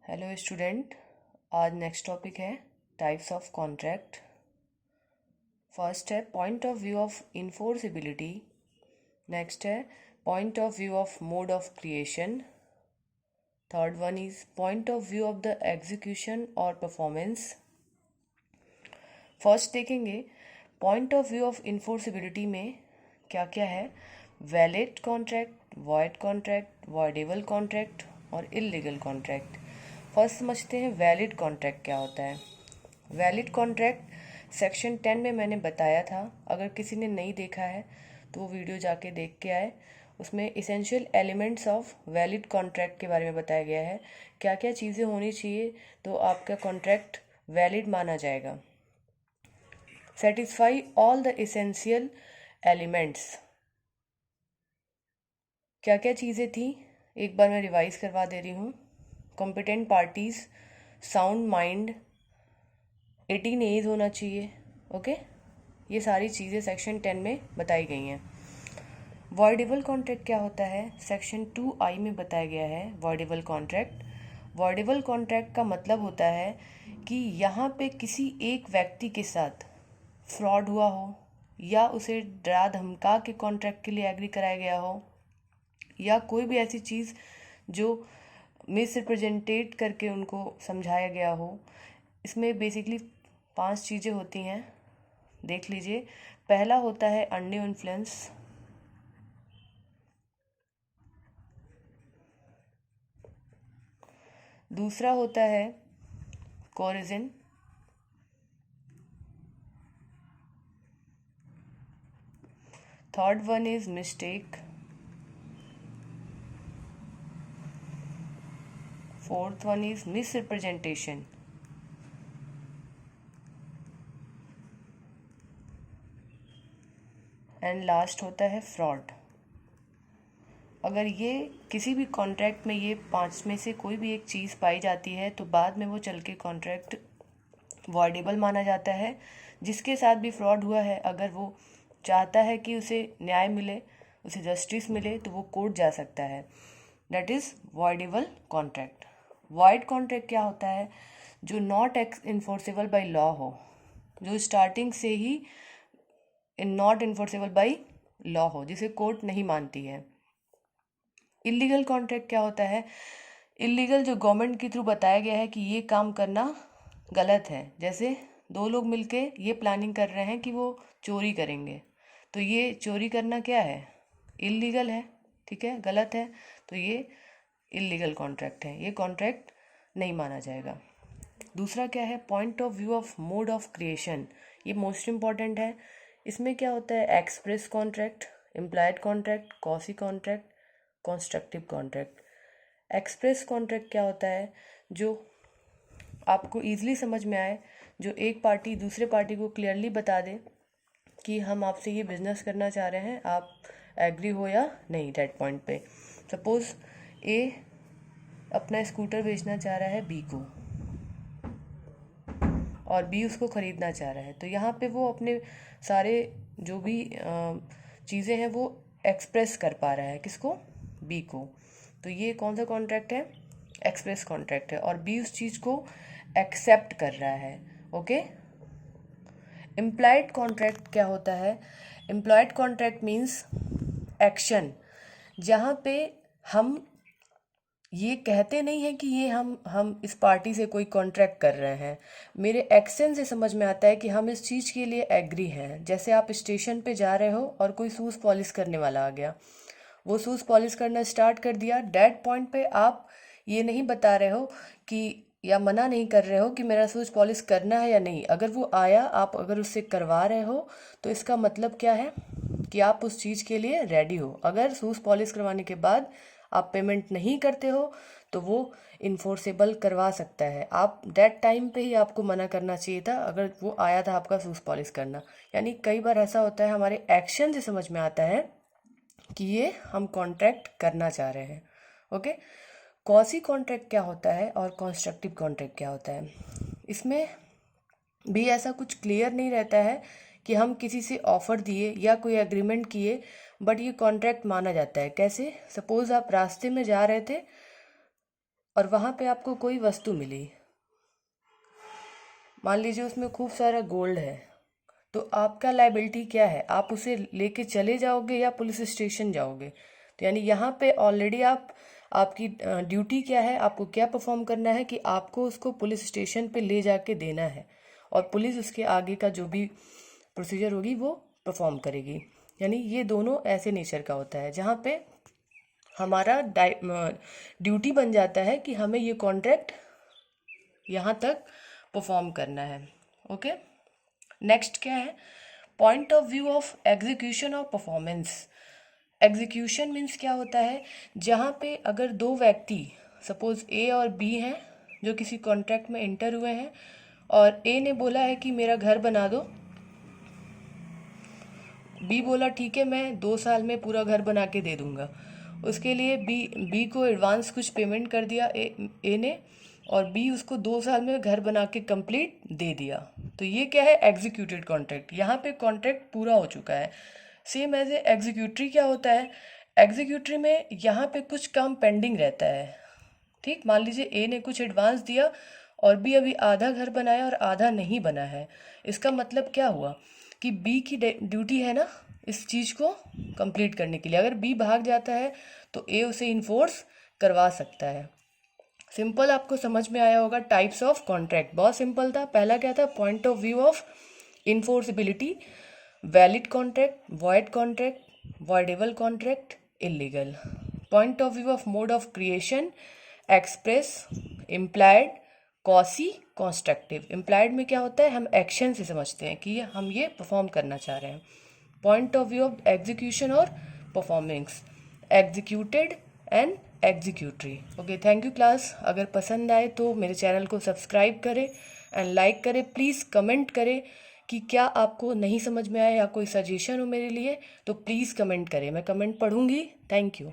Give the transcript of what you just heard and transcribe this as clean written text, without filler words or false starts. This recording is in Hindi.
Hello student. आज नेक्स्ट टॉपिक है टाइप्स ऑफ कॉन्ट्रैक्ट। फर्स्ट है point of view of enforceability. Next है point of view of mode of creation. Third one is point of view of the execution और परफॉर्मेंस। फर्स्ट देखेंगे point of view of enforceability में क्या क्या है। Valid contract, void contract, voidable contract और इल्लीगल कॉन्ट्रैक्ट। फर्स्ट समझते हैं वैलिड कॉन्ट्रैक्ट क्या होता है। वैलिड कॉन्ट्रैक्ट सेक्शन 10 में मैंने बताया था, अगर किसी ने नहीं देखा है तो वो वीडियो जाके देख के आए। उसमें essential elements of valid contract के बारे में बताया गया है, क्या क्या चीज़ें होनी चाहिए तो आपका कॉन्ट्रैक्ट वैलिड माना जाएगा। Satisfy all the essential elements. क्या क्या चीज़ें थी एक बार मैं रिवाइज करवा दे रही हूँ। Competent parties, sound mind, 18 age होना चाहिए। ओके, ये सारी चीज़ें सेक्शन 10 में बताई गई हैं। वॉइडेबल कॉन्ट्रैक्ट क्या होता है, सेक्शन 2I में बताया गया है। वॉइडेबल कॉन्ट्रैक्ट, वॉइडेबल कॉन्ट्रैक्ट का मतलब होता है कि यहाँ पे किसी एक व्यक्ति के साथ फ्रॉड हुआ हो, या उसे डरा धमका के कॉन्ट्रैक्ट के लिए एग्री कराया गया हो, या कोई भी ऐसी चीज़ जो मिस रिप्रेजेंटेट करके उनको समझाया गया हो। इसमें बेसिकली 5 चीज़ें होती हैं, देख लीजिए। पहला होता है अनड्यू इन्फ्लुएंस, दूसरा होता है corrosion, third one is mistake, fourth one is miss representation, and last होता है फ्रॉड। अगर ये किसी भी कॉन्ट्रैक्ट में ये 5 में से कोई भी एक चीज़ पाई जाती है तो बाद में वो चल के कॉन्ट्रैक्ट वॉइडेबल माना जाता है। जिसके साथ भी फ्रॉड हुआ है, अगर वो चाहता है कि उसे न्याय मिले, उसे जस्टिस मिले, तो वो कोर्ट जा सकता है। That is voidable contract. Void contract क्या होता है, जो नॉट इन्फोर्सेबल बाय लॉ हो, जो स्टार्टिंग से ही नॉट इन्फोर्सेबल बाय लॉ हो, जिसे कोर्ट नहीं मानती है। इलीगल कॉन्ट्रैक्ट क्या होता है, इलीगल जो गवर्नमेंट के थ्रू बताया गया है कि ये काम करना गलत है। जैसे 2 लोग मिलके ये प्लानिंग कर रहे हैं कि वो चोरी करेंगे, तो ये चोरी करना क्या है, इलीगल है, ठीक है, गलत है, तो ये इलीगल कॉन्ट्रैक्ट है, ये कॉन्ट्रैक्ट नहीं माना जाएगा। दूसरा क्या है, point of view of mode of creation. ये मोस्ट इम्पॉर्टेंट है। इसमें क्या होता है, express contract, implied contract, quasi contract, constructive contract. Express contract क्या होता है, जो आपको ईजिली समझ में आए, जो एक पार्टी दूसरे पार्टी को क्लियरली बता दे कि हम आपसे ये बिजनेस करना चाह रहे हैं, आप एग्री हो या नहीं डेट पॉइंट पे। सपोज ए अपना स्कूटर बेचना चाह रहा है बी को, और बी उसको ख़रीदना चाह रहा है, तो यहाँ पे वो अपने सारे जो भी चीज़ें हैं वो एक्सप्रेस कर पा रहा है, किसको, बी को। तो ये कौन सा कॉन्ट्रैक्ट है, एक्सप्रेस कॉन्ट्रैक्ट है, और बी उस चीज़ को एक्सेप्ट कर रहा है। ओके। इम्प्लाइड कॉन्ट्रैक्ट क्या होता है, इम्प्लॉयड कॉन्ट्रैक्ट मीन्स एक्शन, जहाँ पे हम ये कहते नहीं हैं कि ये हम इस पार्टी से कोई कॉन्ट्रैक्ट कर रहे हैं, मेरे एक्शन से समझ में आता है कि हम इस चीज़ के लिए एग्री हैं। जैसे आप स्टेशन पे जा रहे हो और कोई शूज़ पॉलिश करने वाला आ गया, वो शूज़ पॉलिश करना स्टार्ट कर दिया, डेट पॉइंट पे आप ये नहीं बता रहे हो कि, या मना नहीं कर रहे हो कि मेरा शूज़ पॉलिश करना है या नहीं। अगर वो आया, आप अगर उससे करवा रहे हो, तो इसका मतलब क्या है कि आप उस चीज़ के लिए रेडी हो। अगर शूज़ पॉलिश करवाने के बाद आप पेमेंट नहीं करते हो तो वो इन्फोर्सेबल करवा सकता है। आप डेट टाइम पे ही आपको मना करना चाहिए था, अगर वो आया था आपका शूज़ पॉलिश करना। यानी कई बार ऐसा होता है, हमारे एक्शन से समझ में आता है कि ये हम कॉन्ट्रैक्ट करना चाह रहे हैं। ओके। कॉसी कॉन्ट्रैक्ट क्या होता है और कंस्ट्रक्टिव कॉन्ट्रैक्ट क्या होता है, इसमें भी ऐसा कुछ क्लियर नहीं रहता है कि हम किसी से ऑफ़र दिए या कोई एग्रीमेंट किए, बट ये कॉन्ट्रैक्ट माना जाता है। कैसे, सपोज़ आप रास्ते में जा रहे थे और वहाँ पे आपको कोई वस्तु मिली, मान लीजिए उसमें खूब सारा गोल्ड है, तो आपका लायबिलिटी क्या है? आप उसे लेके चले जाओगे या पुलिस स्टेशन जाओगे? तो यानी यहाँ पे ऑलरेडी आपकी ड्यूटी क्या है, आपको क्या परफॉर्म करना है कि आपको उसको पुलिस स्टेशन पे ले जाके देना है, और पुलिस उसके आगे का जो भी प्रोसीजर होगी वो परफॉर्म करेगी। यानी ये दोनों ऐसे नेचर का होता है जहाँ पे हमारा ड्यूटी बन जाता है कि हमें ये कॉन्ट्रैक्ट यहाँ तक परफॉर्म करना है। ओके, नेक्स्ट क्या है? Point of view of execution और परफॉर्मेंस। एग्जीक्यूशन मीन्स क्या होता है? जहाँ पे अगर दो व्यक्ति, सपोज ए और बी हैं, जो किसी कॉन्ट्रैक्ट में एंटर हुए हैं, और ए ने बोला है कि मेरा घर बना दो, बी बोला ठीक है मैं 2 साल में पूरा घर बना के दे दूंगा। उसके लिए बी को एडवांस कुछ पेमेंट कर दिया ए ने, और बी उसको 2 साल में घर बना के कंप्लीट दे दिया। तो ये क्या है? Executed contract. यहाँ पे कॉन्ट्रैक्ट पूरा हो चुका है। सेम एज ए एग्जीक्यूटरी क्या होता है? एग्जीक्यूटरी में यहाँ पे कुछ काम पेंडिंग रहता है। ठीक, मान लीजिए ए ने कुछ एडवांस दिया और बी अभी आधा घर बनाया और आधा नहीं बना है। इसका मतलब क्या हुआ कि बी की ड्यूटी है ना इस चीज़ को कंप्लीट करने के लिए। अगर बी भाग जाता है तो ए उसे इन्फोर्स करवा सकता है। सिंपल, आपको समझ में आया होगा। टाइप्स ऑफ कॉन्ट्रैक्ट बहुत सिंपल था। पहला क्या था? Point of view of enforceability, valid contract, void contract, voidable contract, illegal. Point of view of mode of creation, express, implied, quasi, constructive. Implied में क्या होता है? हम एक्शन से समझते हैं कि हम ये परफॉर्म करना चाह रहे हैं। Point of view of execution और performance, executed and executory. Okay, thank you class. अगर पसंद आए तो मेरे चैनल को सब्सक्राइब करें एंड लाइक करें। प्लीज़ कमेंट करें कि क्या आपको नहीं समझ में आया या कोई सजेशन हो मेरे लिए, तो प्लीज़ कमेंट करें, मैं कमेंट पढ़ूंगी। Thank you.